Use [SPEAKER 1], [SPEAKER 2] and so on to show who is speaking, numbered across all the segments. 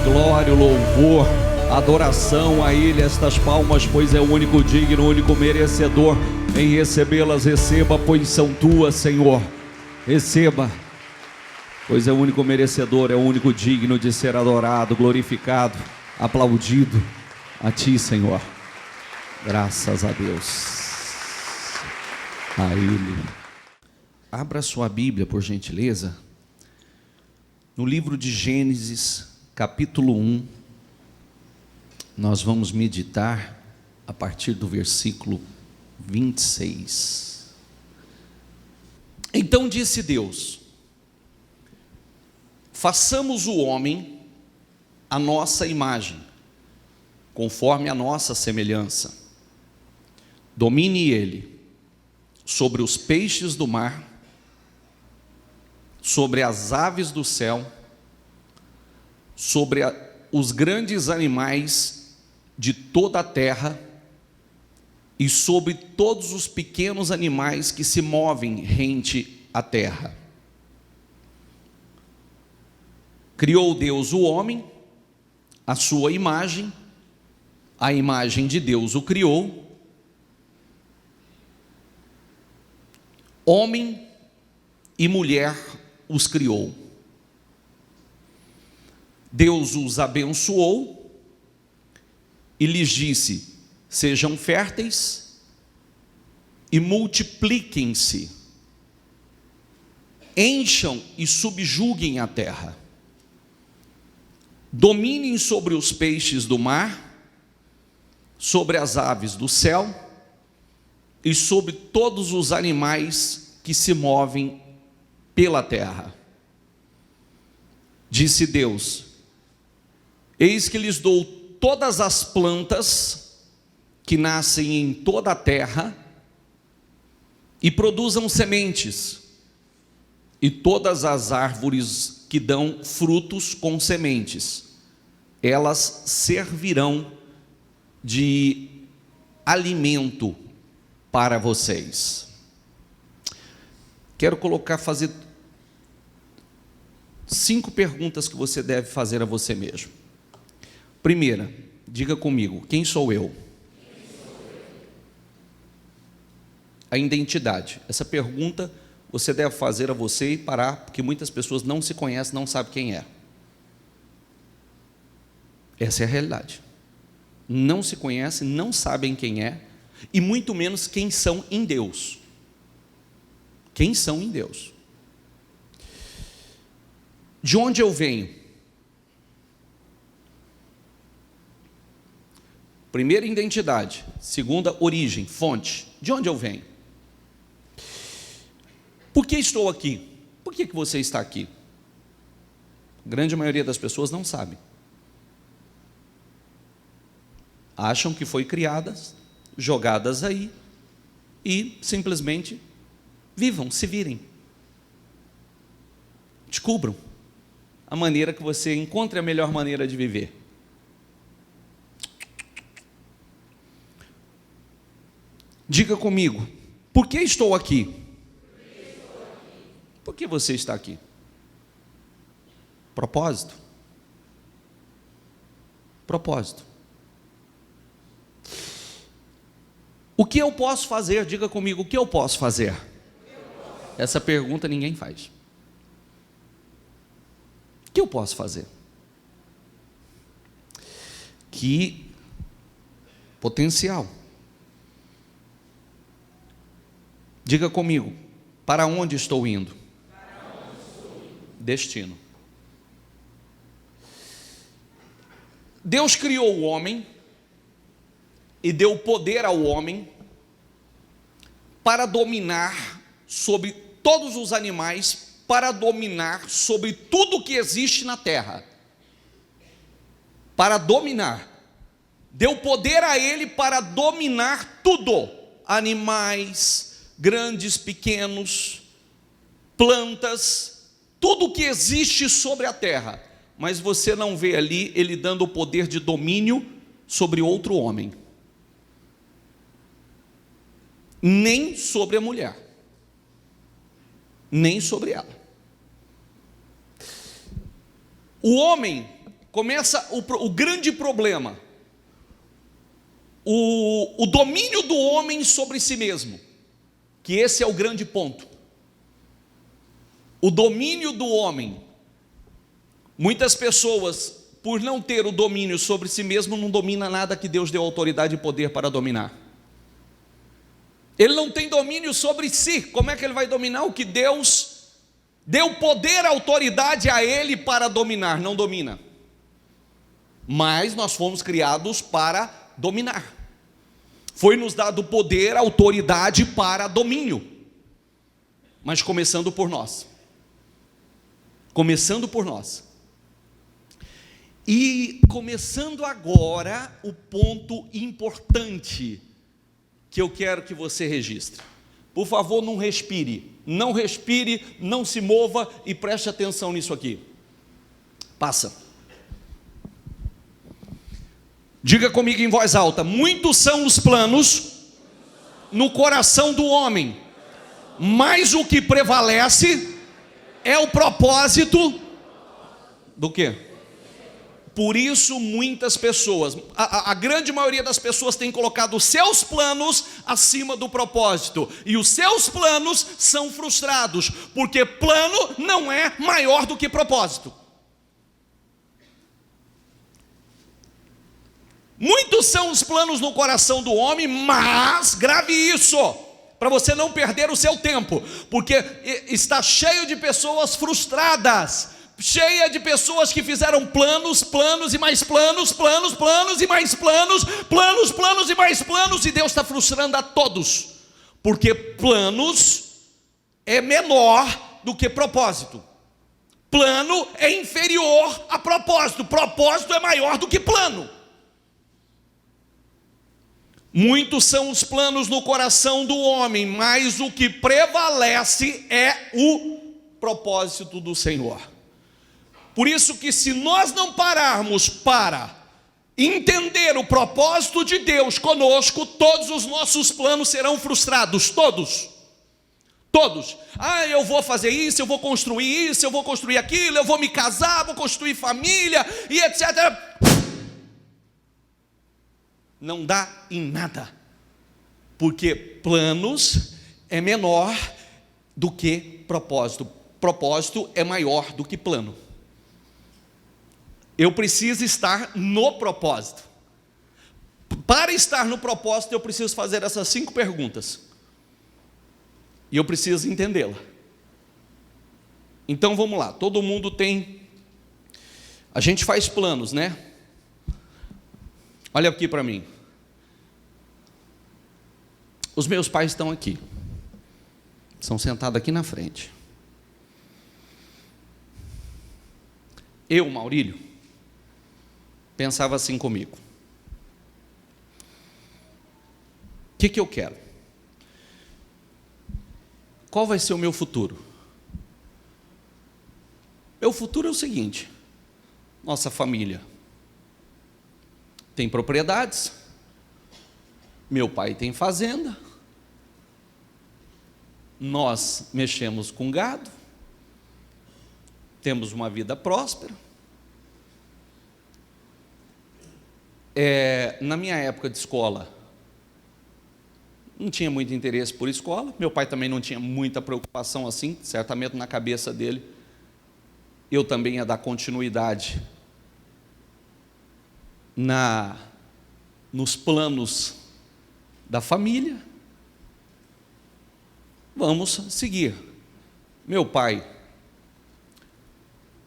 [SPEAKER 1] glória, o louvor, a adoração a Ele. Estas palmas, pois é o único digno, o único merecedor em recebê-las. Receba, pois são tuas, Senhor. Receba, pois é o único merecedor, é o único digno de ser adorado, glorificado, aplaudido a Ti, Senhor. Graças a Deus. A Ele. Abra sua Bíblia, por gentileza, no livro de Gênesis, capítulo 1. Nós vamos meditar a partir do versículo 26. Então disse Deus: façamos o homem à nossa imagem, conforme a nossa semelhança. Domine ele sobre os peixes do mar, sobre as aves do céu, sobre os grandes animais de toda a terra e sobre todos os pequenos animais que se movem rente à terra. Criou Deus o homem, à sua imagem, a imagem de Deus o criou, homem e mulher os criou. Deus os abençoou e lhes disse: sejam férteis e multipliquem-se, encham e subjuguem a terra, dominem sobre os peixes do mar, sobre as aves do céu e sobre todos os animais que se movem pela terra. Disse Deus: eis que lhes dou todas as plantas que nascem em toda a terra e produzam sementes, e todas as árvores que dão frutos com sementes, elas servirão de alimento para vocês. Quero fazer 5 perguntas que você deve fazer a você mesmo. Primeira, diga comigo: quem sou eu? A identidade. Essa pergunta você deve fazer a você e parar, porque muitas pessoas não se conhecem, não sabem quem é. Essa é a realidade. Não se conhecem, não sabem quem é, e muito menos quem são em Deus. Quem são em Deus? De onde eu venho? Primeira, identidade. Segunda, origem, fonte. De onde eu venho? Por que estou aqui? Por que você está aqui? A grande maioria das pessoas não sabe. Acham que foi criadas, jogadas aí, e simplesmente vivam, se virem. Descubram a maneira que você encontre a melhor maneira de viver. Diga comigo: por que estou aqui? Por que você está aqui? Propósito. Propósito. O que eu posso fazer? Diga comigo: o que eu posso fazer? Essa pergunta ninguém faz. O que eu posso fazer? Que potencial. Diga comigo: para onde estou indo? Destino. Deus criou o homem e deu poder ao homem para dominar sobre todos os animais, para dominar sobre tudo que existe na terra. Para dominar. Deu poder a ele para dominar tudo: animais, grandes, pequenos, plantas, tudo que existe sobre a terra. Mas você não vê ali ele dando o poder de domínio sobre outro homem, nem sobre a mulher, nem sobre ela. O homem começa o grande problema. O domínio do homem sobre si mesmo. Que esse é o grande ponto. O domínio do homem. Muitas pessoas, por não ter o domínio sobre si mesmo, não domina nada que Deus deu autoridade e poder para dominar. Ele não tem domínio sobre si. Como é que ele vai dominar o que Deus deu poder, autoridade a ele para dominar? Não domina. Mas nós fomos criados para dominar. Foi-nos dado poder, autoridade para domínio. Mas começando por nós. Começando por nós. E começando agora o ponto importante que eu quero que você registre. Por favor, não respire, não se mova e preste atenção nisso aqui. Passa. Diga comigo em voz alta: muitos são os planos no coração do homem, mas o que prevalece é o propósito do quê? Por isso muitas pessoas, a grande maioria das pessoas tem colocado os seus planos acima do propósito, e os seus planos são frustrados, porque plano não é maior do que propósito. Muitos são os planos no coração do homem, mas grave isso, para você não perder o seu tempo, porque está cheio de pessoas frustradas, cheia de pessoas que fizeram planos e mais planos e mais planos e mais planos, e Deus está frustrando a todos, porque planos é menor do que propósito, plano é inferior a propósito, propósito é maior do que plano. Muitos são os planos no coração do homem, mas o que prevalece é o propósito do Senhor. Por isso que se nós não pararmos para entender o propósito de Deus conosco, todos os nossos planos serão frustrados, todos. Eu vou fazer isso, eu vou construir isso, eu vou construir aquilo, eu vou me casar, vou construir família e etc. Não dá em nada, porque planos é menor do que propósito. Propósito é maior do que plano. Eu preciso estar no propósito. Para estar no propósito, eu preciso fazer essas 5 perguntas. E eu preciso entendê-la. Então vamos lá, todo mundo tem... A gente faz planos, né? Olha aqui para mim. Os meus pais estão aqui. São sentados aqui na frente. Eu, Maurílio, pensava assim comigo: o que eu quero? Qual vai ser o meu futuro? Meu futuro é o seguinte: nossa família tem propriedades, meu pai tem fazenda, nós mexemos com gado, temos uma vida próspera. Na minha época de escola, não tinha muito interesse por escola, meu pai também não tinha muita preocupação assim, certamente na cabeça dele, eu também ia dar continuidade nos planos da família. Vamos seguir. Meu pai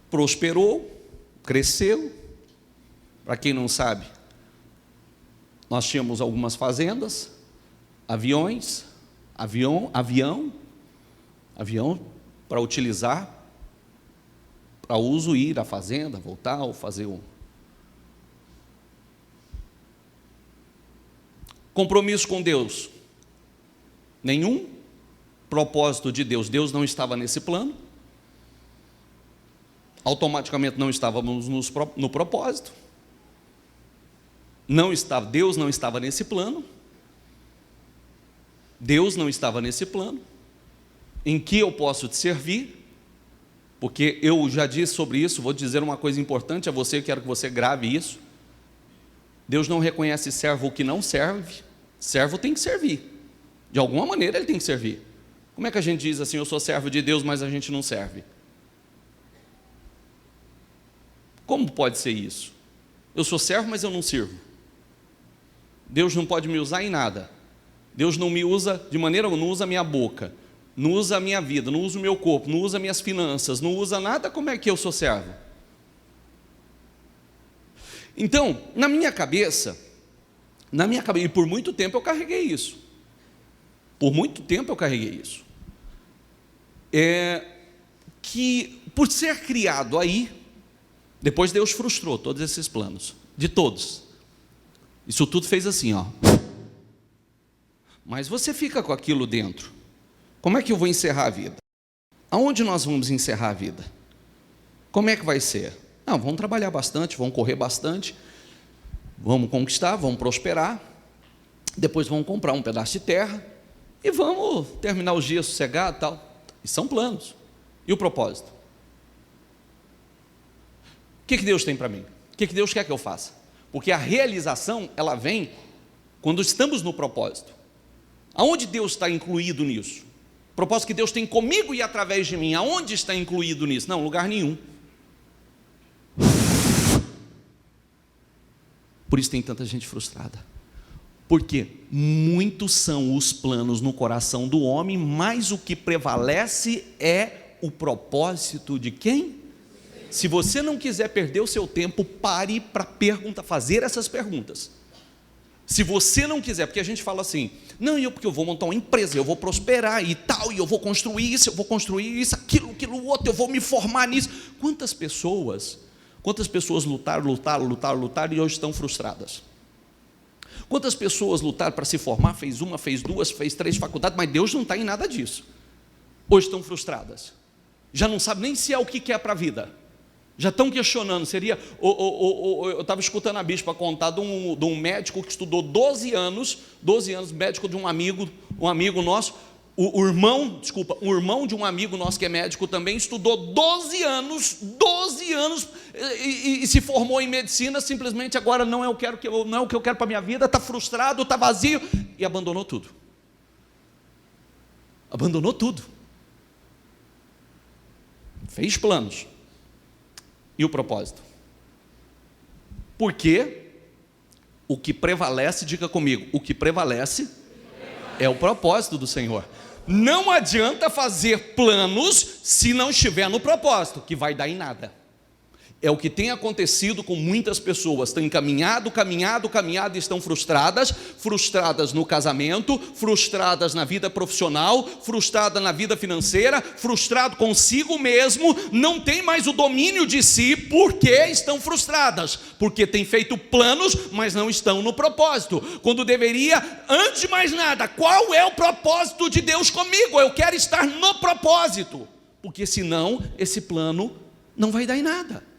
[SPEAKER 1] prosperou, cresceu. Para quem não sabe, nós tínhamos algumas fazendas, avião para utilizar, para uso, ir à fazenda, voltar ou fazer um compromisso com Deus, nenhum. Propósito de Deus, Deus não estava nesse plano, automaticamente não estávamos no propósito, Deus não estava nesse plano, Deus não estava nesse plano. Em que eu posso te servir? porque eu já disse sobre isso, vou dizer uma coisa importante a você, quero que você grave isso. Deus não reconhece servo que não serve, servo tem que servir, de alguma maneira ele tem que servir. Como é que a gente diz assim, eu sou servo de Deus, mas a gente não serve? Como pode ser isso? Eu sou servo, mas eu não sirvo. Deus não pode me usar em nada. Deus não me usa de maneira, não usa a minha boca, não usa a minha vida, não usa o meu corpo, não usa minhas finanças, não usa nada. Como é que eu sou servo? Então, na minha cabeça, e por muito tempo eu carreguei isso. Por muito tempo eu carreguei isso. Que por ser criado aí, depois Deus frustrou todos esses planos, de todos. Isso tudo fez assim, ó. Mas você fica com aquilo dentro. Como é que eu vou encerrar a vida? Aonde nós vamos encerrar a vida? Como é que vai ser? Não, vamos trabalhar bastante, vamos correr bastante, vamos conquistar, vamos prosperar, depois vamos comprar um pedaço de terra e vamos terminar os dias sossegados e tal. E são planos. E o propósito? O que Deus tem para mim? O que Deus quer que eu faça? Porque a realização, ela vem quando estamos no propósito. Aonde Deus está incluído nisso? O propósito que Deus tem comigo e através de mim, aonde está incluído nisso? Não, lugar nenhum. Por isso tem tanta gente frustrada. Porque muitos são os planos no coração do homem, mas o que prevalece é o propósito de quem? Se você não quiser perder o seu tempo, pare para fazer essas perguntas. Se você não quiser, porque a gente fala assim, não, porque eu vou montar uma empresa, eu vou prosperar e tal, e eu vou construir isso, aquilo outro, eu vou me formar nisso. Quantas pessoas lutaram e hoje estão frustradas? Quantas pessoas lutaram para se formar, fez uma, fez duas, fez 3 faculdades, mas Deus não está em nada disso. Hoje estão frustradas. Já não sabem nem se é o que quer para a vida. Já estão questionando, seria... eu estava escutando a bispa contar de um médico que estudou 12 anos, médico de um amigo nosso, um irmão de um amigo nosso que é médico também, estudou 12 anos, e se formou em medicina, simplesmente agora não é o que eu quero para a minha vida, está frustrado, está vazio, e abandonou tudo. Fez planos. E o propósito? Porque o que prevalece, diga comigo, o que prevalece é o propósito do Senhor. Não adianta fazer planos se não estiver no propósito, que vai dar em nada. É o que tem acontecido com muitas pessoas, têm caminhado e estão frustradas no casamento, frustradas na vida profissional, frustradas na vida financeira, frustrado consigo mesmo, não tem mais o domínio de si, porque estão frustradas, porque têm feito planos, mas não estão no propósito, quando deveria, antes de mais nada, qual é o propósito de Deus comigo? Eu quero estar no propósito, porque senão esse plano não vai dar em nada.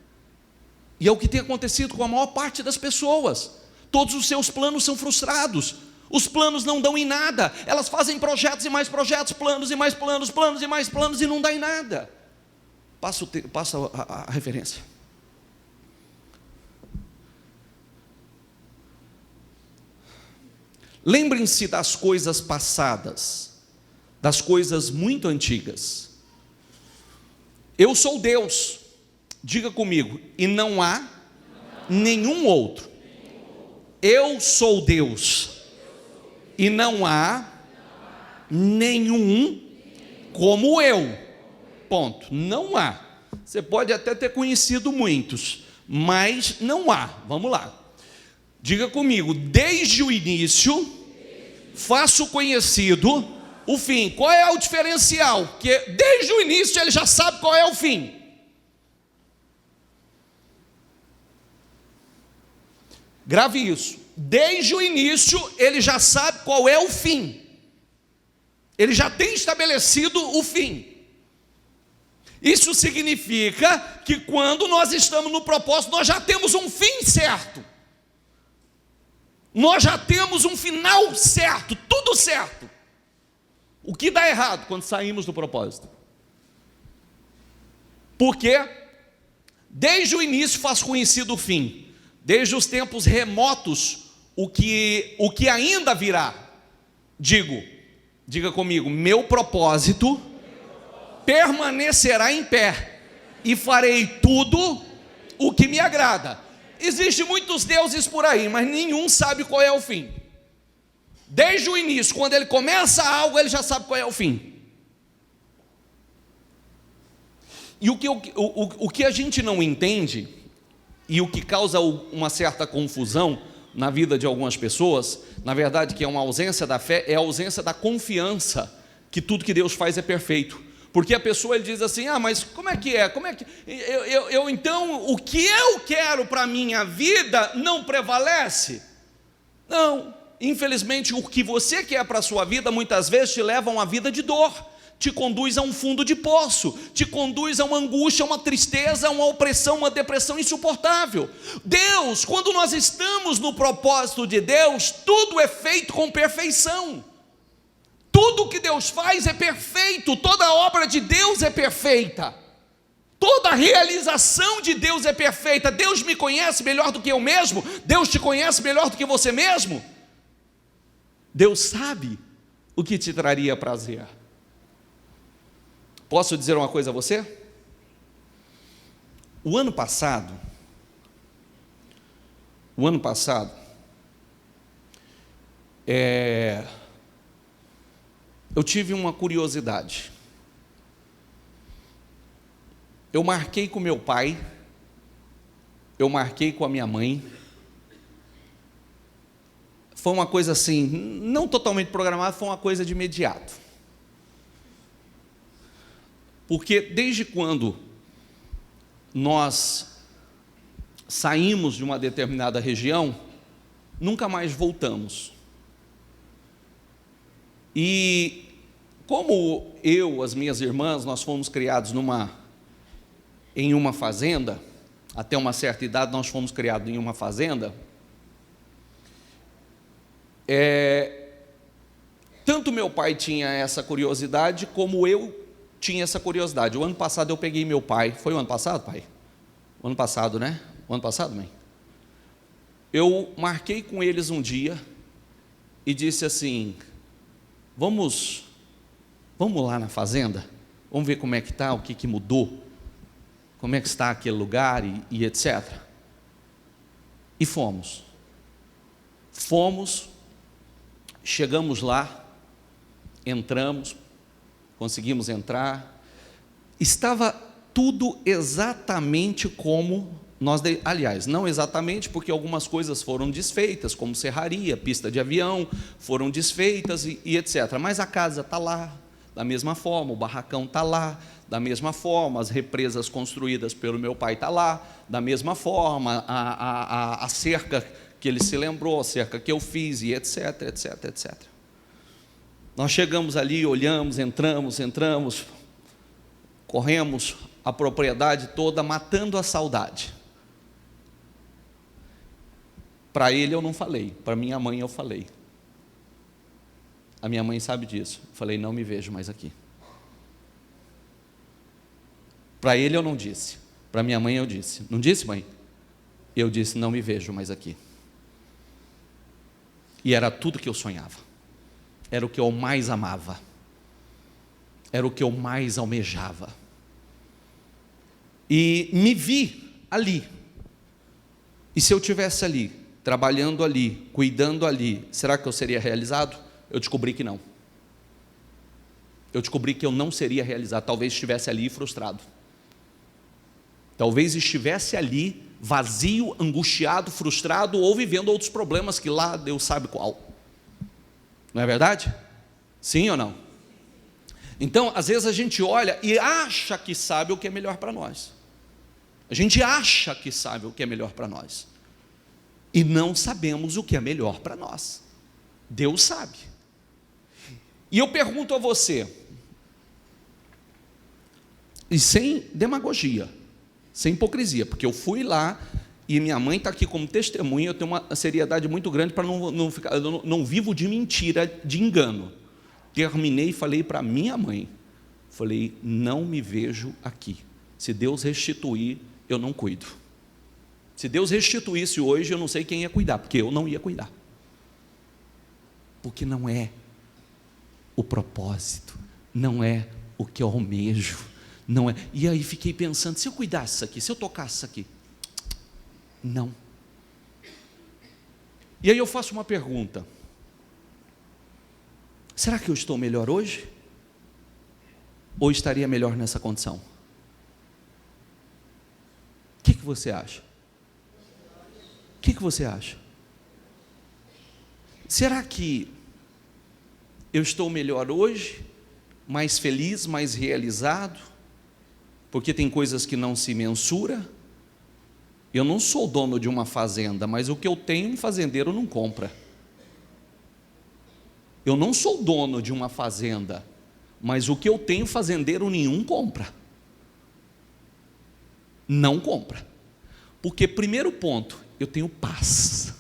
[SPEAKER 1] E é o que tem acontecido com a maior parte das pessoas. Todos os seus planos são frustrados. Os planos não dão em nada. Elas fazem projetos e mais projetos, planos e mais planos, planos e mais planos, e não dá em nada. Passa a referência. Lembrem-se das coisas passadas, das coisas muito antigas. Eu sou Deus. Diga comigo, e não há nenhum outro. Eu sou Deus, e não há nenhum como eu. Ponto. Não há. Você pode até ter conhecido muitos, mas não há. Vamos lá. Diga comigo, desde o início, faço conhecido o fim. Qual é o diferencial? Que desde o início ele já sabe qual é o fim. Grave isso. Desde o início, ele já sabe qual é o fim. Ele já tem estabelecido o fim. Isso significa que quando nós estamos no propósito, nós já temos um fim certo. Nós já temos um final certo, tudo certo. O que dá errado quando saímos do propósito? Porque desde o início faz conhecido o fim, desde os tempos remotos, o que ainda virá. Diga comigo, meu propósito permanecerá em pé, e farei tudo o que me agrada. Existem muitos deuses por aí, mas nenhum sabe qual é o fim. Desde o início, quando ele começa algo, ele já sabe qual é o fim. E o que a gente não entende, e o que causa uma certa confusão na vida de algumas pessoas, na verdade que é uma ausência da fé, é a ausência da confiança que tudo que Deus faz é perfeito. Porque a pessoa ele diz assim, mas como é que é? Então, o que eu quero para a minha vida não prevalece? Não, infelizmente o que você quer para a sua vida, muitas vezes te leva a uma vida de dor, te conduz a um fundo de poço, te conduz a uma angústia, uma tristeza, uma opressão, uma depressão insuportável. Deus, quando nós estamos no propósito de Deus, tudo é feito com perfeição. Tudo que Deus faz é perfeito, toda obra de Deus é perfeita, toda realização de Deus é perfeita. Deus me conhece melhor do que eu mesmo, Deus te conhece melhor do que você mesmo. Deus sabe o que te traria prazer. Posso dizer uma coisa a você? O ano passado, eu tive uma curiosidade. Eu marquei com meu pai, eu marquei com a minha mãe. Foi uma coisa assim, não totalmente programada, foi uma coisa de imediato. Porque desde quando nós saímos de uma determinada região, nunca mais voltamos. E como eu, as minhas irmãs, nós fomos criados em uma fazenda, até uma certa idade nós fomos criados em uma fazenda, tanto meu pai tinha essa curiosidade, como eu tinha essa curiosidade. O ano passado eu peguei meu pai, foi o ano passado, pai? O ano passado, né? O ano passado, mãe? Eu marquei com eles um dia e disse assim, vamos lá na fazenda, vamos ver como é que está, o que mudou, como é que está aquele lugar e etc. E fomos, chegamos lá, entramos, conseguimos entrar, estava tudo exatamente como aliás, não exatamente, porque algumas coisas foram desfeitas, como serraria, pista de avião, foram desfeitas e etc. Mas a casa está lá, da mesma forma, o barracão está lá, da mesma forma, as represas construídas pelo meu pai está lá, da mesma forma, a cerca que ele se lembrou, a cerca que eu fiz e etc, etc, etc. Nós chegamos ali, olhamos, entramos, corremos a propriedade toda, matando a saudade. Para ele eu não falei, para minha mãe eu falei. A minha mãe sabe disso. Eu falei, não me vejo mais aqui. Para ele eu não disse, para minha mãe eu disse. Não disse, mãe? Eu disse, não me vejo mais aqui. E era tudo que eu sonhava. Era o que eu mais amava. Era o que eu mais almejava. E me vi ali. E se eu tivesse ali, trabalhando ali, cuidando ali, será que eu seria realizado? Eu descobri que não. Eu descobri que eu não seria realizado. Talvez estivesse ali frustrado. Talvez estivesse ali vazio, angustiado, frustrado, ou vivendo outros problemas que lá Deus sabe qual. Não é verdade? Sim ou não? Então, às vezes a gente olha e acha que sabe o que é melhor para nós. A gente acha que sabe o que é melhor para nós. E não sabemos o que é melhor para nós. Deus sabe. E eu pergunto a você, e sem demagogia, sem hipocrisia, porque eu fui lá e minha mãe está aqui como testemunha, eu tenho uma seriedade muito grande para não vivo de mentira, de engano. Terminei e falei para minha mãe, falei, não me vejo aqui. Se Deus restituir, eu não cuido. Se Deus restituísse hoje, eu não sei quem ia cuidar, porque eu não ia cuidar. Porque não é o propósito, não é o que eu almejo, não é. E aí fiquei pensando, se eu cuidasse isso aqui, se eu tocasse isso aqui, não. E aí eu faço uma pergunta: será que eu estou melhor hoje? Ou estaria melhor nessa condição? O que você acha? O que você acha? Será que eu estou melhor hoje, mais feliz, mais realizado, porque tem coisas que não se mensura? Eu não sou dono de uma fazenda, mas o que eu tenho, um fazendeiro não compra. Eu não sou dono de uma fazenda, mas o que eu tenho, fazendeiro nenhum compra. Não compra. Porque, primeiro ponto, eu tenho paz.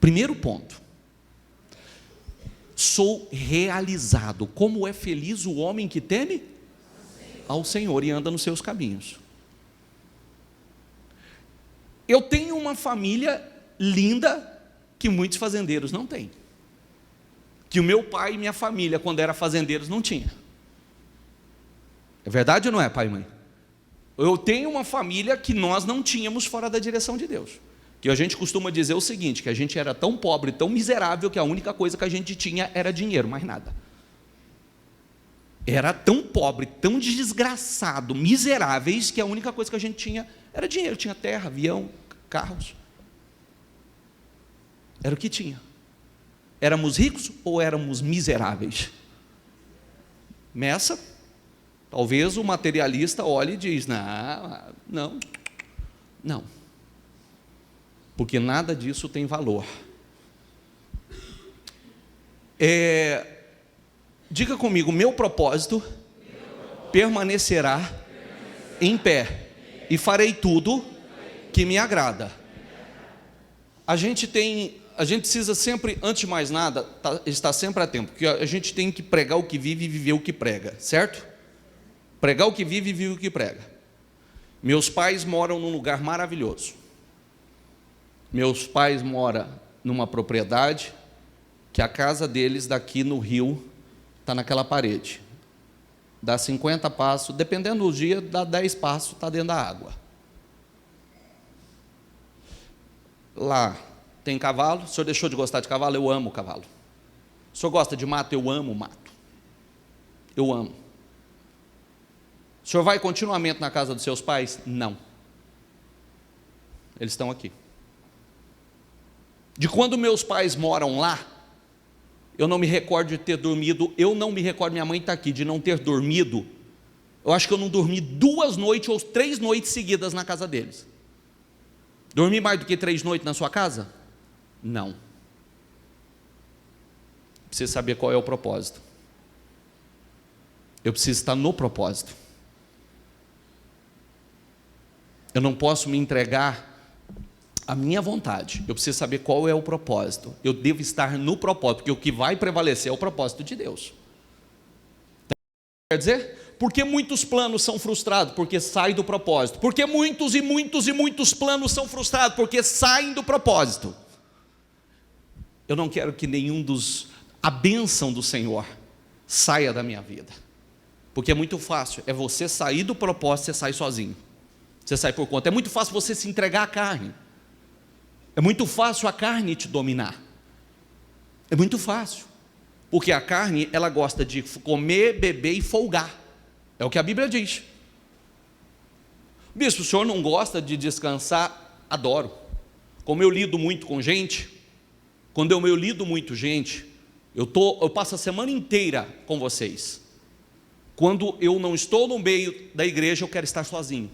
[SPEAKER 1] Primeiro ponto, sou realizado. Como é feliz o homem que teme ao Senhor e anda nos seus caminhos. Eu tenho uma família linda que muitos fazendeiros não têm, que o meu pai e minha família, quando eram fazendeiros, não tinha. É verdade ou não é, pai e mãe? Eu tenho uma família que nós não tínhamos fora da direção de Deus. Que a gente costuma dizer o seguinte, que a gente era tão pobre, tão miserável, que a única coisa que a gente tinha era dinheiro, mais nada. Era tão pobre, tão desgraçado, miseráveis, que a única coisa que a gente tinha era dinheiro. Tinha terra, avião, carros. Era o que tinha. Éramos ricos ou éramos miseráveis? Meça, talvez o materialista olhe e diz, não. Porque nada disso tem valor. Diga comigo, meu propósito permanecerá em pé, e farei tudo que me agrada. A gente precisa sempre, antes de mais nada, estar sempre a tempo, porque a gente tem que pregar o que vive e viver o que prega, certo? Pregar o que vive e viver o que prega. Meus pais moram num lugar maravilhoso. Meus pais moram numa propriedade que a casa deles daqui no rio está naquela parede. Dá 50 passos, dependendo do dia, dá 10 passos, está dentro da água. Lá tem cavalo. O senhor deixou de gostar de cavalo? Eu amo cavalo. O senhor gosta de mato? Eu amo mato. Eu amo. O senhor vai continuamente na casa dos seus pais? Não. Eles estão aqui. De quando meus pais moram lá, eu não me recordo de ter dormido, eu não me recordo, minha mãe está aqui, de não ter dormido. Eu acho que eu não dormi 2 noites ou 3 noites seguidas na casa deles. Dormi mais do que 3 noites na sua casa? Não. Preciso saber qual é o propósito. Eu preciso estar no propósito. Eu não posso me entregar à minha vontade. Eu preciso saber qual é o propósito. Eu devo estar no propósito, porque o que vai prevalecer é o propósito de Deus. Quer dizer? Porque muitos planos são frustrados, porque saem do propósito. Porque muitos planos são frustrados, porque saem do propósito. Eu não quero que a bênção do Senhor saia da minha vida. Porque é muito fácil, é você sair do propósito, você sai sozinho. Você sai por conta. É muito fácil você se entregar à carne. É muito fácil a carne te dominar. É muito fácil. Porque a carne, ela gosta de comer, beber e folgar. É o que a Bíblia diz. Bispo, o senhor não gosta de descansar? Adoro. Como eu lido muito com gente, quando eu lido muito gente, eu passo a semana inteira com vocês. Quando eu não estou no meio da igreja, eu quero estar sozinho.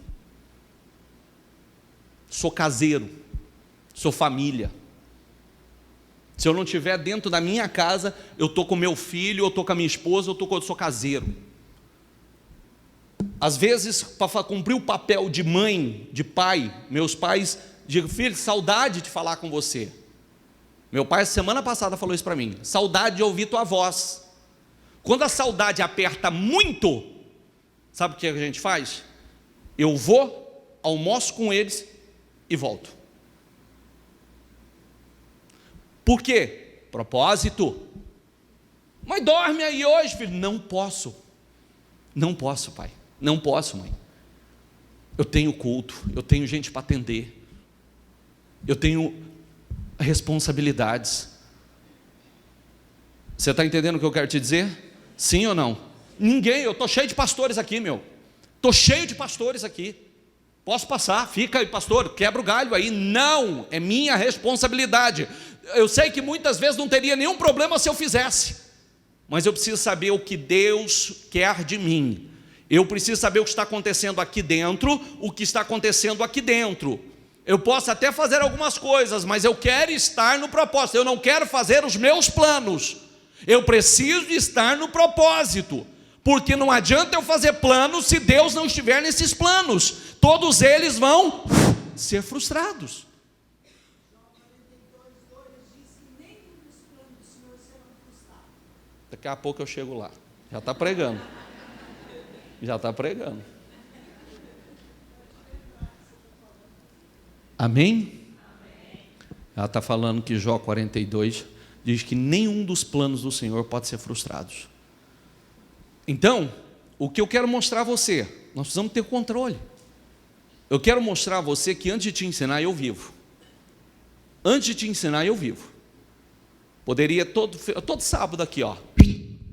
[SPEAKER 1] Sou caseiro, sou família. Se eu não estiver dentro da minha casa, eu estou com meu filho, eu estou com a minha esposa, eu sou caseiro. Às vezes, para cumprir o papel de mãe, de pai, meus pais dizem, filho, saudade de falar com você. Meu pai, semana passada, falou isso para mim, saudade de ouvir tua voz. Quando a saudade aperta muito, Sabe o que a gente faz? Eu vou, almoço com eles e volto. Por quê? Propósito. Mas dorme aí hoje, filho. Não posso. Não posso, pai. Não posso, mãe. Eu tenho culto, eu tenho gente para atender, eu tenho responsabilidades. Você está entendendo o que eu quero te dizer? Sim ou não? Ninguém, eu estou cheio de pastores aqui, meu. Estou cheio de pastores aqui. Posso passar, fica aí, pastor, quebra o galho aí. Não, é minha responsabilidade. Eu sei que muitas vezes não teria nenhum problema se eu fizesse, mas eu preciso saber o que Deus quer de mim. Eu preciso saber o que está acontecendo aqui dentro, o que está acontecendo aqui dentro. Eu posso até fazer algumas coisas, mas eu quero estar no propósito. Eu não quero fazer os meus planos. Eu preciso de estar no propósito, porque não adianta eu fazer planos se Deus não estiver nesses planos. Todos eles vão ser frustrados. Daqui a pouco eu chego lá. Já está pregando. Já está pregando. Amém? Ela está falando que Jó 42 diz que nenhum dos planos do Senhor pode ser frustrado. Então, o que eu quero mostrar a você, nós precisamos ter controle. Eu quero mostrar a você que antes de te ensinar, eu vivo. Antes de te ensinar, eu vivo. Poderia todo sábado aqui, ó,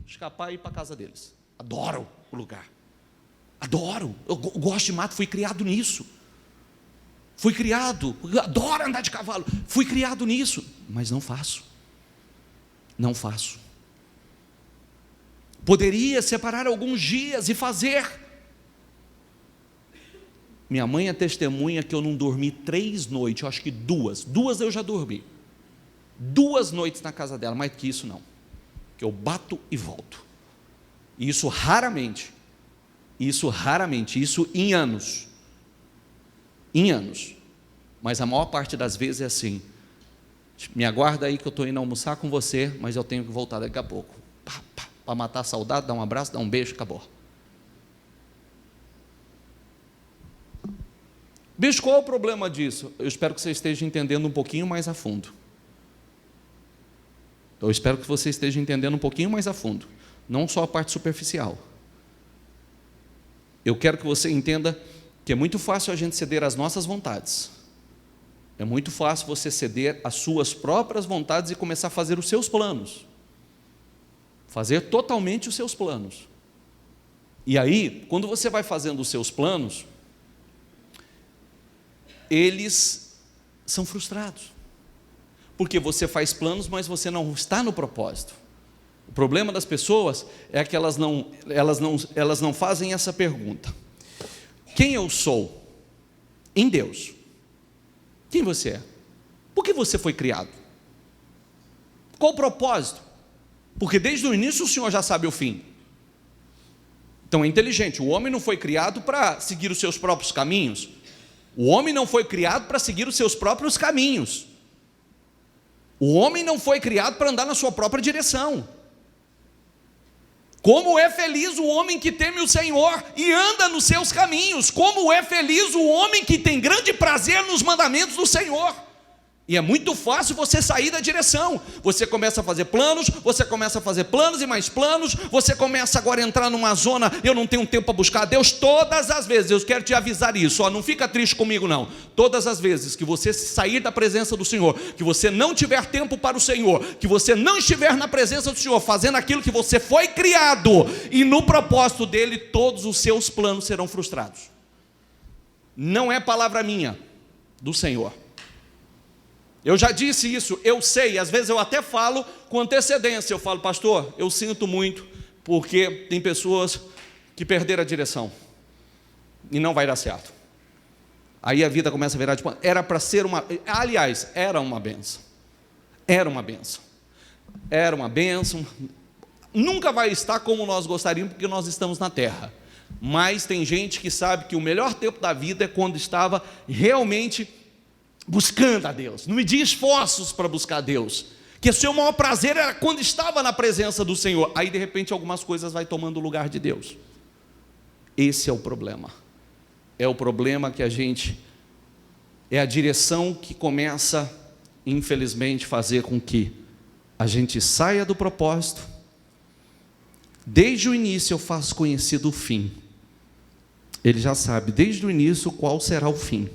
[SPEAKER 1] escapar e ir para a casa deles. Adoro o lugar. Adoro. Eu gosto de mato, fui criado nisso. Fui criado, adoro andar de cavalo. Fui criado nisso, mas não faço. Não faço. Poderia separar alguns dias e fazer. Minha mãe é testemunha que eu não dormi 3 noites, eu acho que 2 eu já dormi. 2 noites na casa dela, mais que isso não. Que eu bato e volto. E isso raramente, isso em anos. Em anos. Mas a maior parte das vezes é assim: me aguarda aí que eu estou indo almoçar com você, mas eu tenho que voltar daqui a pouco. Para matar a saudade, dar um abraço, dar um beijo, acabou. Bicho, qual é o problema disso? Eu espero que você esteja entendendo um pouquinho mais a fundo. Eu espero que você esteja entendendo um pouquinho mais a fundo, não só a parte superficial. Eu quero que você entenda que é muito fácil a gente ceder às nossas vontades. É muito fácil você ceder às suas próprias vontades e começar a fazer os seus planos. Fazer totalmente os seus planos. E aí, quando você vai fazendo os seus planos, eles são frustrados. Porque você faz planos, mas você não está no propósito. O problema das pessoas é que elas não fazem essa pergunta: quem eu sou em Deus? Quem você é? Por que você foi criado? Qual o propósito? Porque desde o início o Senhor já sabe o fim. Então é inteligente. O homem não foi criado para seguir os seus próprios caminhos. O homem não foi criado para seguir os seus próprios caminhos. O homem não foi criado para andar na sua própria direção. Como é feliz o homem que teme o Senhor e anda nos seus caminhos. Como é feliz o homem que tem grande prazer nos mandamentos do Senhor. E é muito fácil você sair da direção. Você começa a fazer planos, e mais planos. Você começa agora a entrar numa zona: eu não tenho tempo para buscar a Deus. Todas as vezes, eu quero te avisar isso, ó, não fica triste comigo não. Todas as vezes que você sair da presença do Senhor, que você não tiver tempo para o Senhor, que você não estiver na presença do Senhor, fazendo aquilo que você foi criado, e no propósito dele, todos os seus planos serão frustrados. Não é palavra minha, do Senhor. Eu já disse isso, eu sei, às vezes eu até falo com antecedência. Eu falo: pastor, eu sinto muito, porque tem pessoas que perderam a direção e não vai dar certo. Aí a vida começa a virar tipo, era para ser uma, aliás, era uma benção. Era uma benção. Era uma benção. Nunca vai estar como nós gostaríamos, porque nós estamos na terra. Mas tem gente que sabe que o melhor tempo da vida é quando estava realmente buscando a Deus. Não media esforços para buscar a Deus, que o seu maior prazer era quando estava na presença do Senhor. Aí de repente algumas coisas vai tomando o lugar de Deus. Esse é o problema. É o problema que é a direção que começa, infelizmente, fazer com que a gente saia do propósito. Desde o início eu faço conhecido o fim. Ele já sabe desde o início qual será o fim.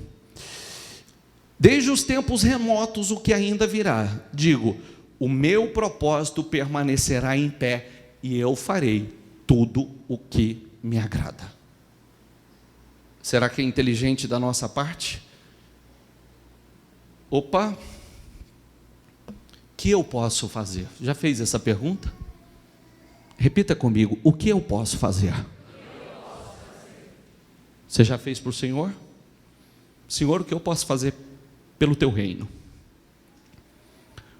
[SPEAKER 1] Desde os tempos remotos o que ainda virá. Digo, o meu propósito permanecerá em pé e eu farei tudo o que me agrada. Será que é inteligente da nossa parte? Opa, o que eu posso fazer? Já fez essa pergunta? Repita comigo, o que eu posso fazer? Você já fez para o Senhor? Senhor, o que eu posso fazer pelo teu reino?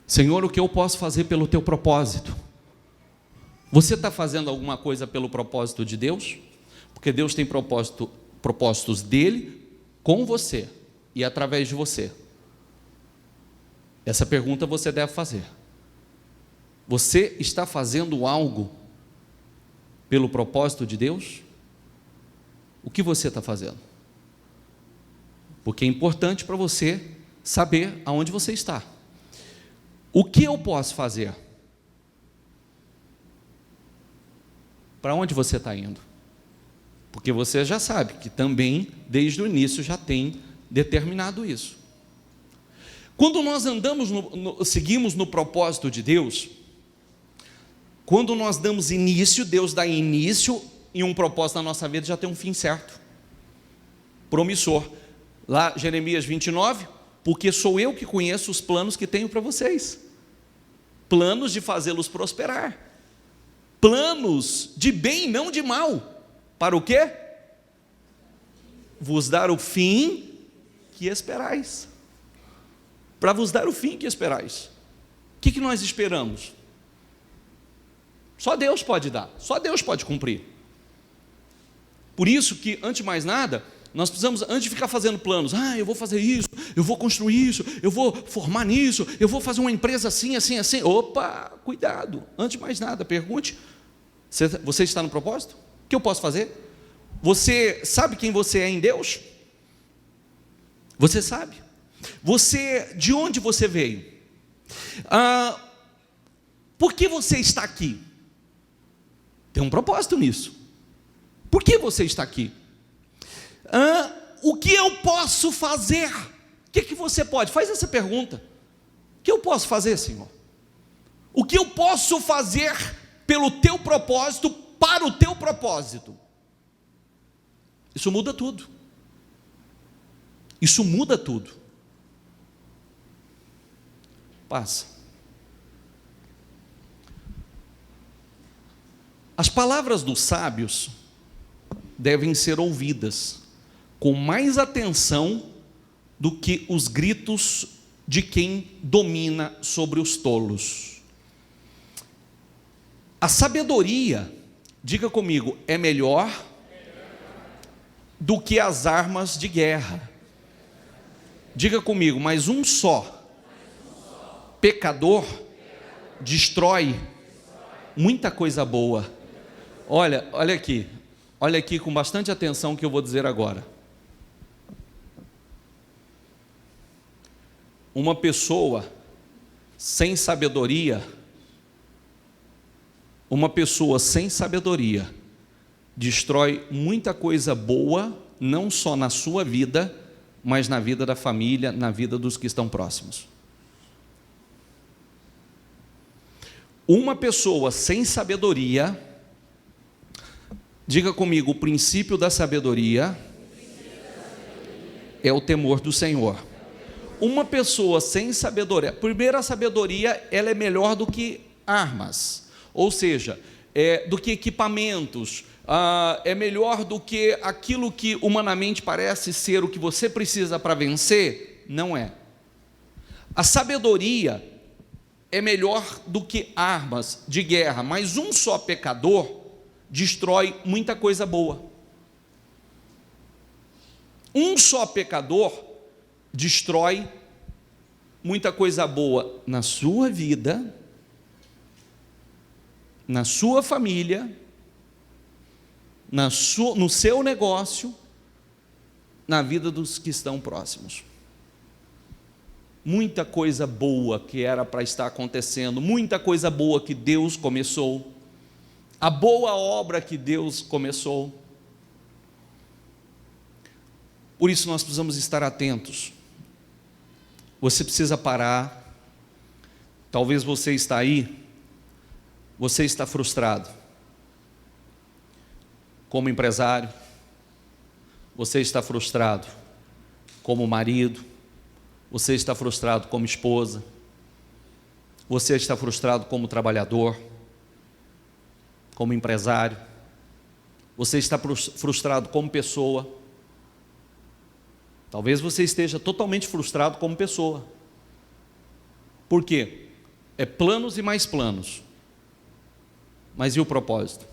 [SPEAKER 1] Senhor, o que eu posso fazer pelo teu propósito? Você está fazendo alguma coisa pelo propósito de Deus? Porque Deus tem propósitos dele com você e através de você. Essa pergunta você deve fazer. Você está fazendo algo pelo propósito de Deus? O que você está fazendo? Porque é importante para você saber aonde você está. O que eu posso fazer? Para onde você está indo? Porque você já sabe que também, desde o início, já tem determinado isso. Quando nós andamos, seguimos no propósito de Deus, quando nós damos início, Deus dá início em um propósito na nossa vida, já tem um fim certo, promissor. Lá, Jeremias 29, porque sou eu que conheço os planos que tenho para vocês, planos de fazê-los prosperar, planos de bem, não de mal, para o quê? Vos dar o fim que esperais, para vos dar o fim que esperais. O que nós esperamos? Só Deus pode dar, só Deus pode cumprir. Por isso que, antes de mais nada, nós precisamos, antes de ficar fazendo planos, eu vou fazer isso, eu vou construir isso, eu vou formar nisso, eu vou fazer uma empresa assim, assim, assim. Opa, cuidado. Antes de mais nada, pergunte, você está no propósito? O que eu posso fazer? Você sabe quem você é em Deus? Você sabe? De onde você veio? Por que você está aqui? Tem um propósito nisso. Por que você está aqui? O que eu posso fazer? O que você pode? Faz essa pergunta. O que eu posso fazer, Senhor? O que eu posso fazer pelo teu propósito, para o teu propósito? Isso muda tudo. Isso muda tudo. Passa. As palavras dos sábios devem ser ouvidas com mais atenção do que os gritos de quem domina sobre os tolos. A sabedoria, diga comigo, é melhor do que as armas de guerra. Diga comigo, mas um só pecador destrói muita coisa boa. Olha aqui com bastante atenção o que eu vou dizer agora. Uma pessoa sem sabedoria destrói muita coisa boa, não só na sua vida, mas na vida da família, na vida dos que estão próximos. Uma pessoa sem sabedoria, diga comigo, o princípio da sabedoria é o temor do Senhor. Uma pessoa sem sabedoria, primeiro, a sabedoria, ela é melhor do que armas, ou seja, do que equipamentos, é melhor do que aquilo que humanamente parece ser o que você precisa para vencer. Não é. A sabedoria é melhor do que armas de guerra, mas um só pecador destrói muita coisa boa. Um só pecador destrói muita coisa boa na sua vida, na sua família, no seu negócio, na vida dos que estão próximos. Muita coisa boa que era para estar acontecendo, muita coisa boa que Deus começou, a boa obra que Deus começou. Por isso nós precisamos estar atentos. Você precisa parar. Talvez você está aí, você está frustrado como empresário, você está frustrado como marido, você está frustrado como esposa, você está frustrado como trabalhador, como empresário, você está frustrado como pessoa. Talvez você esteja totalmente frustrado como pessoa. Por quê? É planos e mais planos. Mas e o propósito?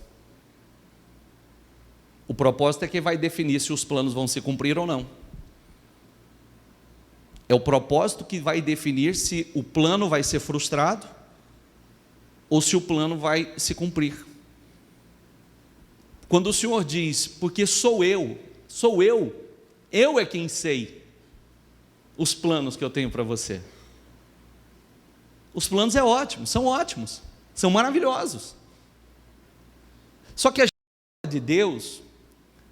[SPEAKER 1] O propósito é que vai definir se os planos vão se cumprir ou não. É o propósito que vai definir se o plano vai ser frustrado ou se o plano vai se cumprir. Quando o Senhor diz, porque sou eu é quem sei os planos que eu tenho para você. Os planos são ótimos, são maravilhosos. Só que a gente fala de Deus,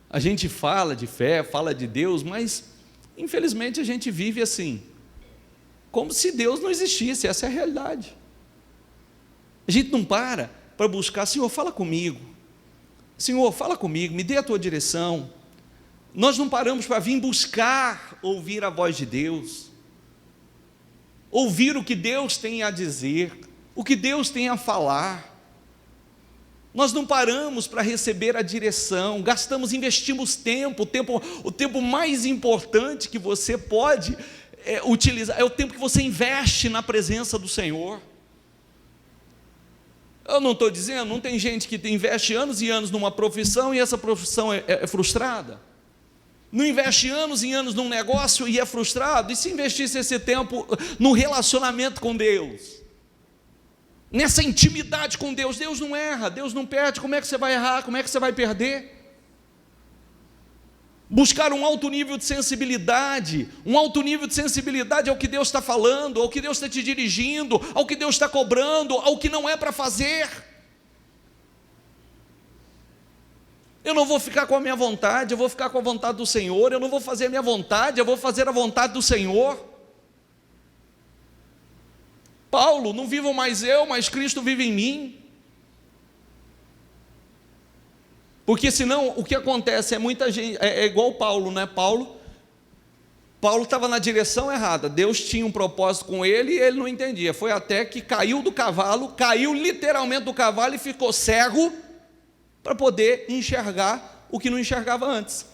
[SPEAKER 1] a gente fala de fé, fala de Deus, mas infelizmente a gente vive assim, como se Deus não existisse. Essa é a realidade. A gente não para buscar, Senhor, fala comigo, Senhor, fala comigo, me dê a tua direção. Nós não paramos para vir buscar ouvir a voz de Deus, ouvir o que Deus tem a dizer, o que Deus tem a falar. Nós não paramos para receber a direção, investimos tempo, o tempo mais importante que você pode utilizar, é o tempo que você investe na presença do Senhor. Eu não estou dizendo, não tem gente que investe anos e anos numa profissão e essa profissão é frustrada. Não investe anos e anos num negócio e é frustrado. E se investisse esse tempo no relacionamento com Deus, nessa intimidade com Deus, Deus não erra, Deus não perde. Como é que você vai errar? Como é que você vai perder? Buscar um alto nível de sensibilidade. Um alto nível de sensibilidade ao que Deus está falando, ao que Deus está te dirigindo, ao que Deus está cobrando, ao que não é para fazer. Eu não vou ficar com a minha vontade, eu vou ficar com a vontade do Senhor. Eu não vou fazer a minha vontade, eu vou fazer a vontade do Senhor. Paulo, não vivo mais eu, mas Cristo vive em mim. Porque senão o que acontece é muita gente, é igual Paulo, né? Paulo estava na direção errada. Deus tinha um propósito com ele e ele não entendia. Foi até que caiu do cavalo, caiu literalmente do cavalo e ficou cego para poder enxergar o que não enxergava antes.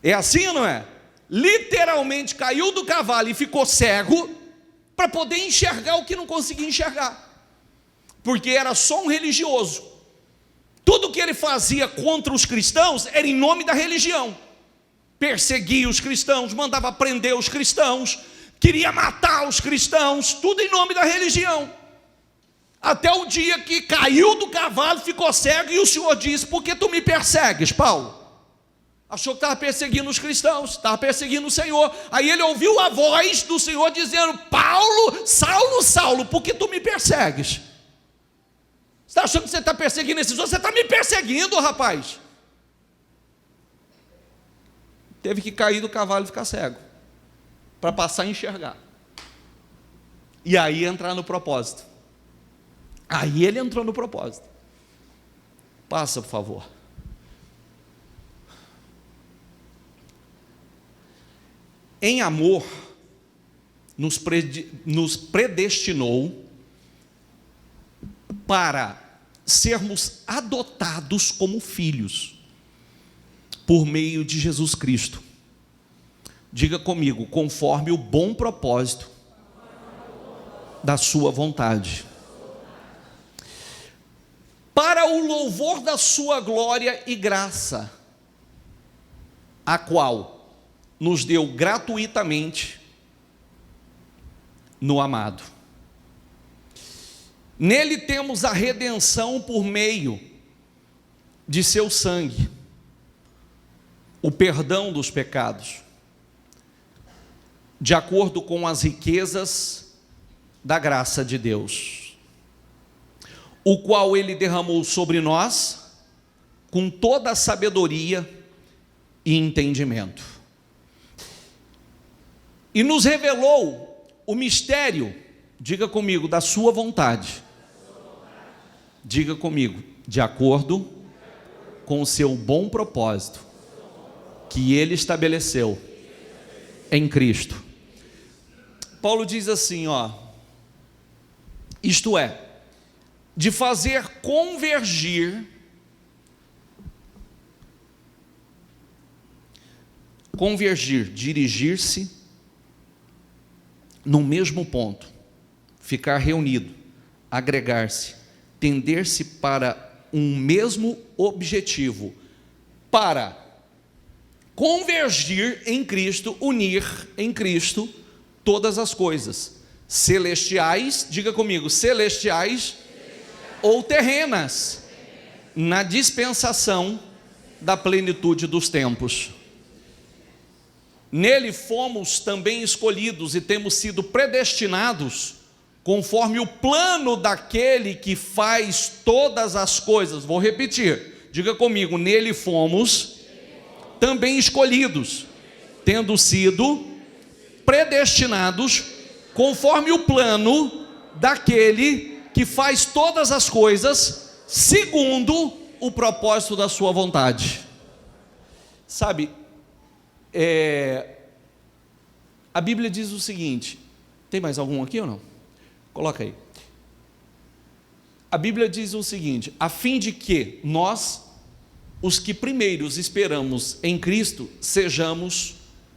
[SPEAKER 1] É assim ou não é? Literalmente caiu do cavalo e ficou cego para poder enxergar o que não conseguia enxergar, porque era só um religioso. Tudo que ele fazia contra os cristãos era em nome da religião. Perseguia os cristãos, mandava prender os cristãos, queria matar os cristãos, tudo em nome da religião. Até o dia que caiu do cavalo, ficou cego, e o Senhor disse: por que tu me persegues, Paulo? Achou que estava perseguindo os cristãos, estava perseguindo o Senhor. Aí ele ouviu a voz do Senhor dizendo: Paulo, Saulo, Saulo, por que tu me persegues? Você está achando que você está perseguindo esses outros? Você está me perseguindo, rapaz. Teve que cair do cavalo e ficar cego, para passar a enxergar. E aí entrar no propósito. Aí ele entrou no propósito. Passa, por favor. Em amor, nos predestinou para sermos adotados como filhos, por meio de Jesus Cristo. Diga comigo: conforme o bom propósito da sua vontade, para o louvor da sua glória e graça, a qual nos deu gratuitamente no amado. Nele temos a redenção por meio de seu sangue, o perdão dos pecados, de acordo com as riquezas da graça de Deus, o qual Ele derramou sobre nós, com toda a sabedoria e entendimento, e nos revelou o mistério, diga comigo, da sua vontade, diga comigo, de acordo com o seu bom propósito, que Ele estabeleceu em Cristo. Paulo diz assim, isto é, de fazer convergir, dirigir-se no mesmo ponto, ficar reunido, agregar-se, tender-se para um mesmo objetivo, para convergir em Cristo, unir em Cristo todas as coisas, celestiais, diga comigo, celestiais ou terrenas, na dispensação da plenitude dos tempos. Nele fomos também escolhidos e temos sido predestinados conforme o plano daquele que faz todas as coisas. Vou repetir, diga comigo, nele fomos também escolhidos, tendo sido predestinados conforme o plano daquele que faz todas as coisas segundo o propósito da sua vontade. Sabe, a Bíblia diz o seguinte, tem mais algum aqui ou não? Coloca aí. A Bíblia diz o seguinte, a fim de que nós, os que primeiros esperamos em Cristo, sejamos,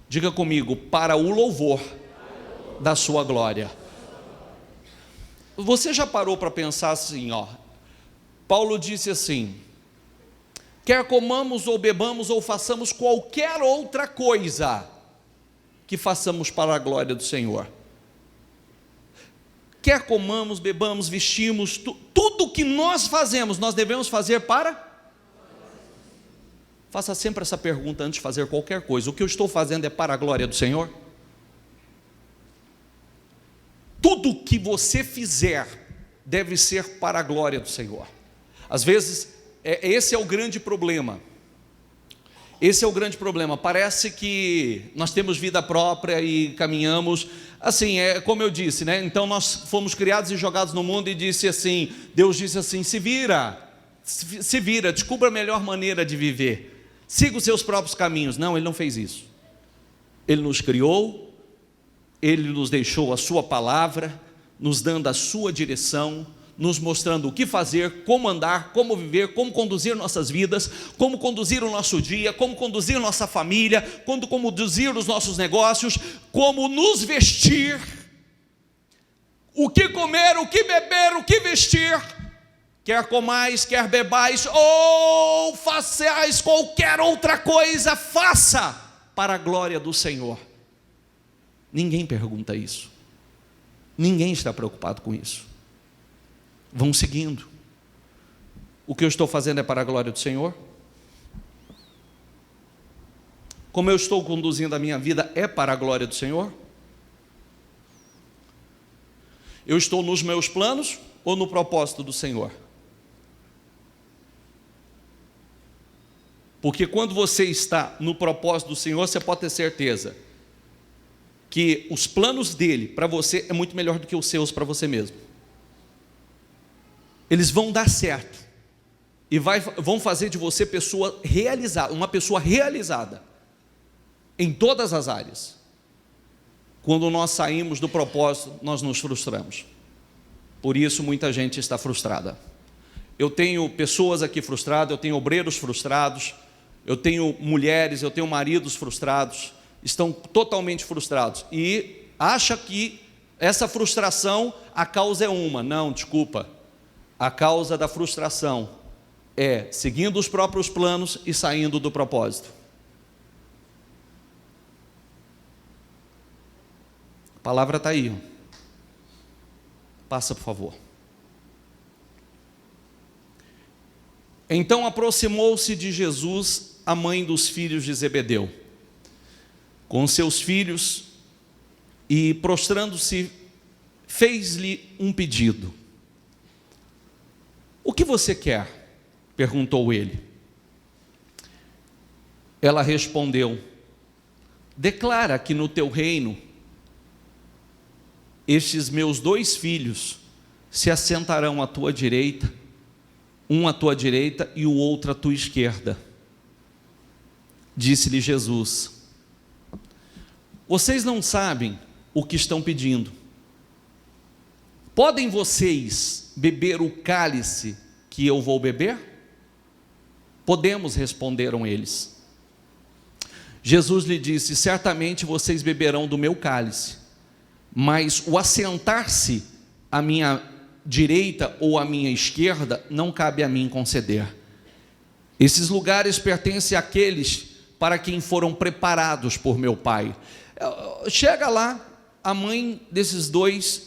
[SPEAKER 1] diga comigo, para o louvor da sua glória. Você já parou para pensar assim, Paulo disse assim, quer comamos ou bebamos ou façamos qualquer outra coisa, que façamos para a glória do Senhor. Quer comamos, bebamos, vestimos, tudo que nós fazemos, nós devemos fazer para... Faça sempre essa pergunta antes de fazer qualquer coisa, o que eu estou fazendo é para a glória do Senhor? Tudo que você fizer deve ser para a glória do Senhor. Às vezes, esse é o grande problema. Esse é o grande problema. Parece que nós temos vida própria e caminhamos, assim, como eu disse, né? Então nós fomos criados e jogados no mundo e Deus disse assim, se vira, descubra a melhor maneira de viver, siga os seus próprios caminhos. Não, Ele não fez isso. Ele nos criou, Ele nos deixou a sua palavra, nos dando a sua direção, nos mostrando o que fazer, como andar, como viver, como conduzir nossas vidas, como conduzir o nosso dia, como conduzir nossa família, como conduzir os nossos negócios, como nos vestir, o que comer, o que beber, o que vestir, quer comais, quer bebais, ou façais qualquer outra coisa, faça para a glória do Senhor. Ninguém pergunta isso, ninguém está preocupado com isso. Vão seguindo. O que eu estou fazendo é para a glória do Senhor? Como eu estou conduzindo a minha vida é para a glória do Senhor? Eu estou nos meus planos ou no propósito do Senhor? Porque quando você está no propósito do Senhor, você pode ter certeza que os planos dele para você é muito melhor do que os seus para você mesmo. Eles vão dar certo e vão fazer de você pessoa realizada, uma pessoa realizada em todas as áreas. Quando nós saímos do propósito, nós nos frustramos. Por isso muita gente está frustrada. Eu tenho pessoas aqui frustradas, eu tenho obreiros frustrados, eu tenho mulheres, eu tenho maridos frustrados, estão totalmente frustrados e acha que essa frustração, a causa é uma. Não, desculpa. A causa da frustração é seguindo os próprios planos e saindo do propósito. A palavra está aí. Passa, por favor. Então aproximou-se de Jesus a mãe dos filhos de Zebedeu, com seus filhos, e prostrando-se, fez-lhe um pedido. O que você quer? Perguntou ele. Ela respondeu: declara que no teu reino estes meus 2 filhos se assentarão à tua direita, um à tua direita e o outro à tua esquerda. Disse-lhe Jesus: vocês não sabem o que estão pedindo. Podem vocês beber o cálice que eu vou beber? Podemos, responderam eles. Jesus lhe disse: certamente vocês beberão do meu cálice, mas o assentar-se à minha direita ou à minha esquerda não cabe a mim conceder. Esses lugares pertencem àqueles para quem foram preparados por meu Pai. Chega lá a mãe desses 2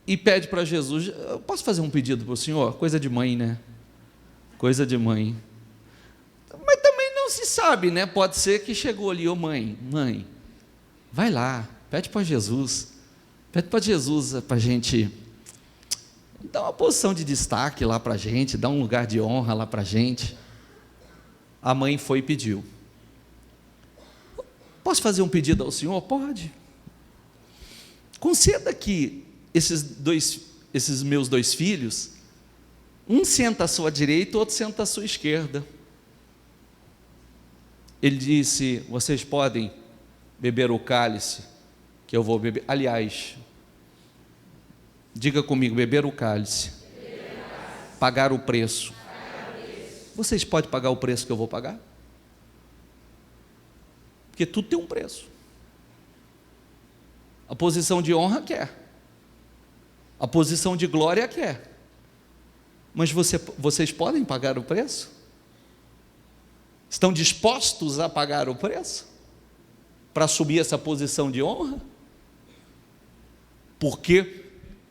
[SPEAKER 1] e pede para Jesus: eu posso fazer um pedido para o senhor? Coisa de mãe, né? Coisa de mãe. Mas também não se sabe, né? Pode ser que chegou ali: ô mãe, vai lá, pede para Jesus, para a gente dar uma posição de destaque lá para a gente, dar um lugar de honra lá para a gente. A mãe foi e pediu: posso fazer um pedido ao senhor? Pode. Conceda que esses meus 2 filhos, um senta à sua direita, o outro senta à sua esquerda. Ele disse: vocês podem beber o cálice que eu vou beber. Aliás, diga comigo: beber o cálice, pagar o preço. Vocês podem pagar o preço que eu vou pagar? Porque tudo tem um preço. A posição de honra quer, a posição de glória quer, mas vocês podem pagar o preço? Estão dispostos a pagar o preço para assumir essa posição de honra? Porque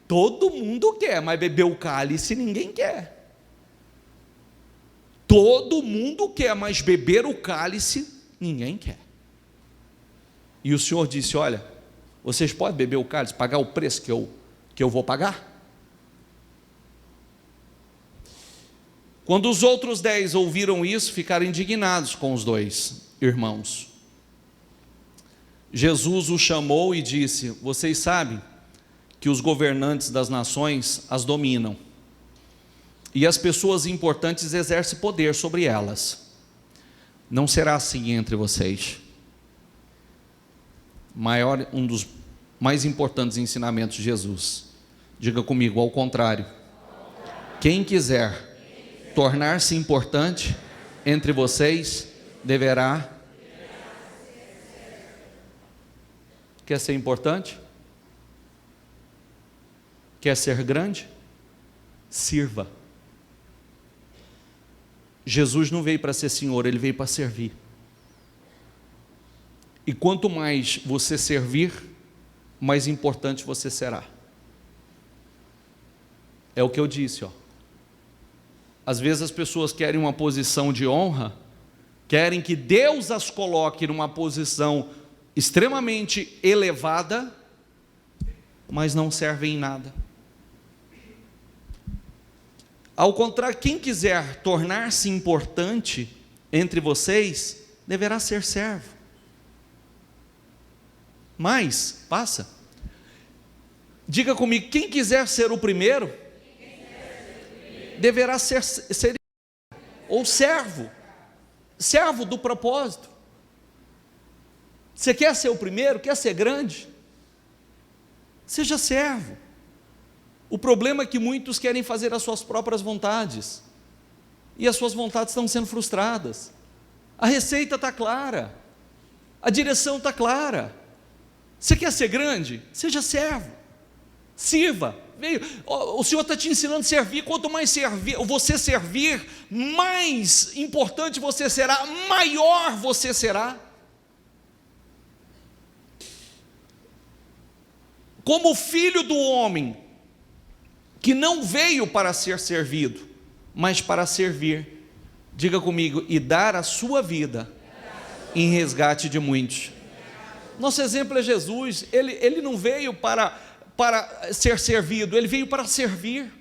[SPEAKER 1] todo mundo quer, mas beber o cálice ninguém quer. Todo mundo quer, mas beber o cálice ninguém quer. E o Senhor disse: olha, vocês podem beber o cálice, pagar o preço que eu vou pagar? Quando os outros 10 ouviram isso, ficaram indignados com os 2 irmãos. Jesus os chamou e disse: vocês sabem que os governantes das nações as dominam, e as pessoas importantes exercem poder sobre elas. Não será assim entre vocês. Um dos mais importantes ensinamentos de Jesus. Diga comigo: ao contrário. Quem quiser tornar-se importante entre vocês deverá. Quer ser importante? Quer ser grande? Sirva. Jesus não veio para ser senhor, ele veio para servir. E quanto mais você servir, mais importante você será. É o que eu disse, ó. Às vezes as pessoas querem uma posição de honra, querem que Deus as coloque numa posição extremamente elevada, mas não servem em nada. Ao contrário, quem quiser tornar-se importante entre vocês, deverá ser servo. Mas, diga comigo: quem quiser ser o primeiro, deverá ser ou servo do propósito. Você quer ser o primeiro? Quer ser grande? Seja servo. O problema é que muitos querem fazer as suas próprias vontades, e as suas vontades estão sendo frustradas. A receita está clara, a direção está clara. Você quer ser grande? Seja servo, sirva. O Senhor está te ensinando a servir. Quanto mais você servir, mais importante você será, maior você será. Como filho do homem, que não veio para ser servido, mas para servir Diga comigo, e dar a sua vida em resgate de muitos. Nosso exemplo é Jesus. Ele não veio para ser servido, ele veio para servir.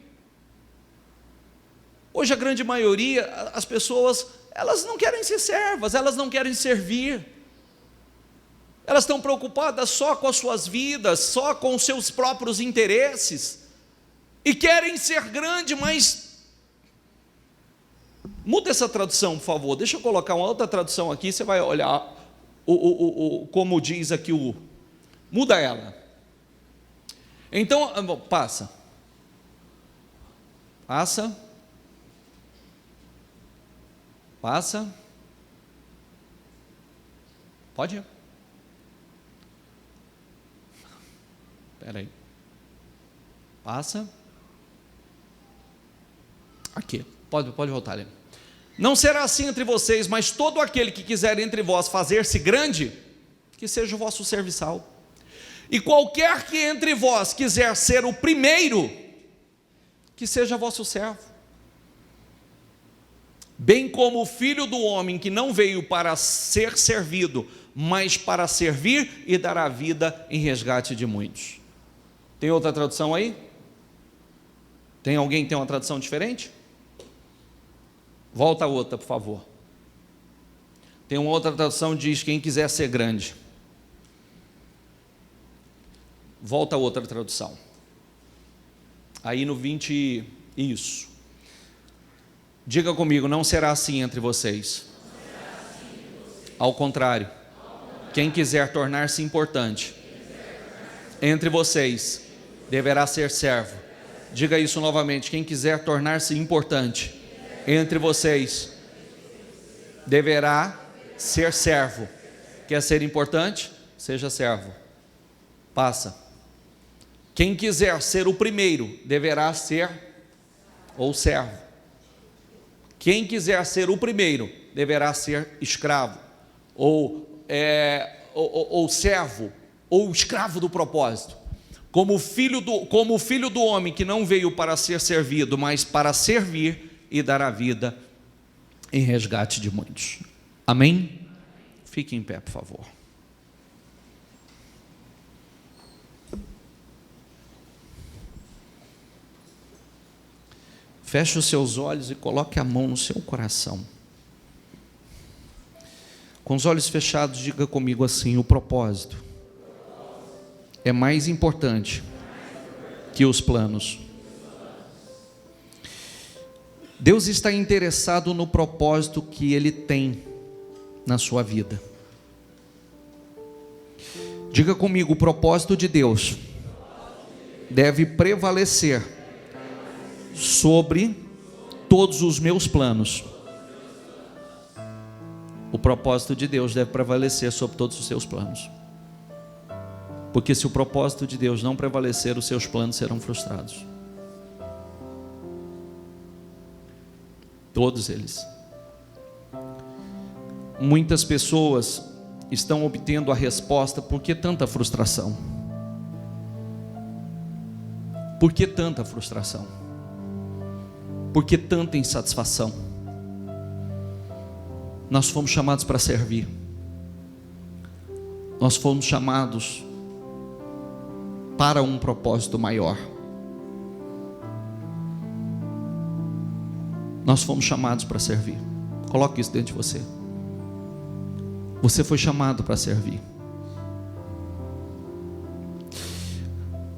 [SPEAKER 1] Hoje a grande maioria, as pessoas, elas não querem ser servas, elas não querem servir. Elas estão preocupadas só com as suas vidas, só com os seus próprios interesses, e querem ser grande, mas muda essa tradução, por favor. Deixa eu colocar uma outra tradução aqui, você vai olhar como diz aqui muda ela. Então, passa. Pode ir. Espera aí. Passa. Aqui. Pode voltar ali. Não será assim entre vocês, mas todo aquele que quiser entre vós fazer-se grande, que seja o vosso serviçal. E qualquer que entre vós quiser ser o primeiro, que seja vosso servo. Bem como o Filho do Homem, que não veio para ser servido, mas para servir e dar a vida em resgate de muitos. Tem outra tradução aí? Tem alguém que tem uma tradução diferente? Volta a outra, por favor. Tem uma outra tradução que diz: quem quiser ser grande. Volta a outra tradução. Aí no 20, isso. Diga comigo, não será assim entre vocês. Ao contrário, quem quiser tornar-se importante entre vocês, deverá ser servo. Diga isso novamente, quem quiser tornar-se importante entre vocês, deverá ser servo. Quer ser importante? Seja servo. Passa. Quem quiser ser o primeiro, deverá ser ou servo. Quem quiser ser o primeiro, deverá ser escravo, ou servo, ou escravo do propósito. Como o filho do homem, que não veio para ser servido, mas para servir e dar a vida em resgate de muitos. Amém? Fique em pé, por favor. Feche os seus olhos e coloque a mão no seu coração. Com os olhos fechados, diga comigo assim: o propósito é mais importante que os planos. Deus está interessado no propósito que Ele tem na sua vida. Diga comigo: o propósito de Deus deve prevalecer sobre todos os meus planos. O propósito de Deus deve prevalecer sobre todos os seus planos. Porque se o propósito de Deus não prevalecer, os seus planos serão frustrados. Todos eles. Muitas pessoas estão obtendo a resposta: por que tanta frustração? Por que tanta frustração? Por que tanta insatisfação? Nós fomos chamados para servir. Nós fomos chamados para um propósito maior. Nós fomos chamados para servir. Coloque isso dentro de você. Você foi chamado para servir.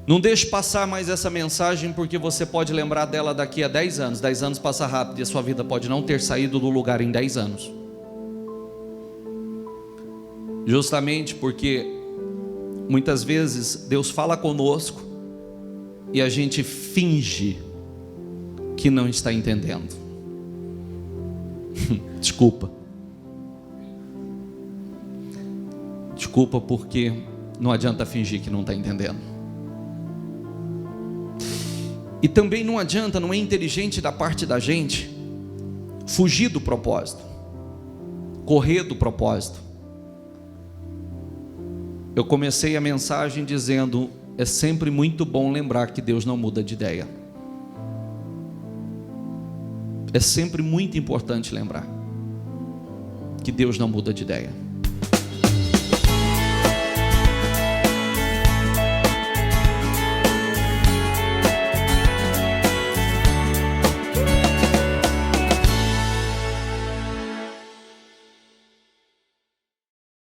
[SPEAKER 1] Não deixe passar mais essa mensagem, porque você pode lembrar dela daqui a 10 anos. 10 anos passa rápido e a sua vida pode não ter saído do lugar em 10 anos. Justamente porque muitas vezes Deus fala conosco e a gente finge que não está entendendo. Desculpa, porque não adianta fingir que não está entendendo. E também não adianta, não é inteligente da parte da gente fugir do propósito, correr do propósito. Eu comecei a mensagem dizendo: é sempre muito bom lembrar que Deus não muda de ideia. é sempre muito importante lembrar que Deus não muda de ideia.